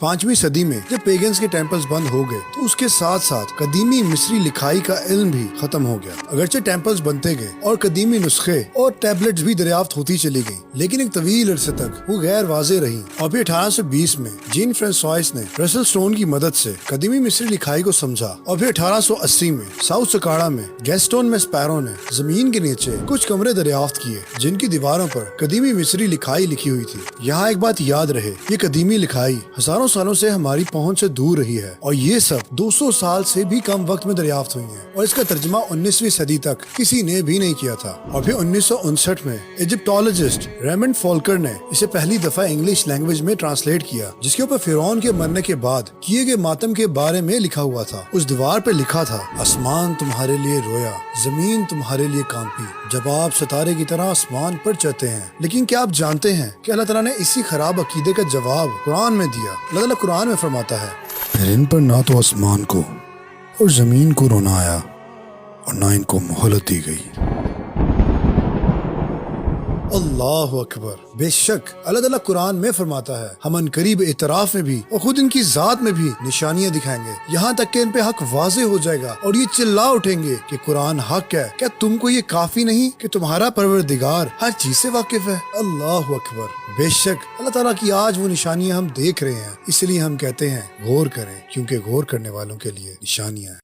5ویں صدی میں جب پیگنز کے ٹیمپلز بند ہو گئے تو اس کے ساتھ ساتھ قدیمی مصری لکھائی کا علم بھی ختم ہو گیا۔ اگرچہ ٹیمپلز بنتے گئے اور قدیمی نسخے اور ٹیبلٹس بھی دریافت ہوتی چلی گئیں، لیکن ایک طویل عرصے تک وہ غیر واضح رہیں، اور پھر 1820 میں جین فرانسوائس نے رسل سٹون کی مدد سے قدیمی مصری لکھائی کو سمجھا، اور پھر 1880 میں ساؤتھ سکاڑا میں گیسٹون میں اسپیرو نے زمین کے نیچے کچھ کمرے دریافت کیے جن کی دیواروں پر قدیمی مصری لکھائی لکھی ہوئی تھی۔ یہاں ایک بات یاد رہے، یہ قدیمی لکھائی ہزاروں سالوں سے ہماری پہنچ سے دور رہی ہے، اور یہ سب 200 سال سے بھی کم وقت میں دریافت ہوئی ہیں، اور اس کا ترجمہ 19ویں صدی تک کسی نے بھی نہیں کیا تھا۔ اور پھر 1959 میں ایجپٹولوجسٹ ریمنڈ فولکر نے اسے پہلی دفعہ انگلش لینگویج میں ٹرانسلیٹ کیا، جس کے اوپر فرعون کے مرنے کے بعد کیے گئے ماتم کے بارے میں لکھا ہوا تھا۔ اس دیوار پہ لکھا تھا، آسمان تمہارے لیے رویا، زمین تمہارے لیے کانپی، جب آپ ستارے کی طرح آسمان پر چڑھتے ہیں۔ لیکن کیا آپ جانتے ہیں کہ اللہ تعالیٰ نے اسی خراب عقیدے کا جواب قرآن میں دیا؟ اللہ تعالیٰ قرآن میں فرماتا ہے، پھر ان پر نہ تو آسمان کو اور زمین کو رونا آیا اور نہ ان کو مہلت دی گئی۔ اللہ اکبر! بے شک اللہ تعالیٰ قرآن میں فرماتا ہے، ہم ان قریب اعتراف میں بھی اور خود ان کی ذات میں بھی نشانیاں دکھائیں گے، یہاں تک کہ ان پہ حق واضح ہو جائے گا اور یہ چلا اٹھیں گے کہ قرآن حق ہے۔ کیا تم کو یہ کافی نہیں کہ تمہارا پروردگار ہر چیز سے واقف ہے؟ اللہ اکبر! بے شک اللہ تعالیٰ کی آج وہ نشانیاں ہم دیکھ رہے ہیں، اس لیے ہم کہتے ہیں غور کریں، کیونکہ غور کرنے والوں کے لیے نشانیاں ہیں۔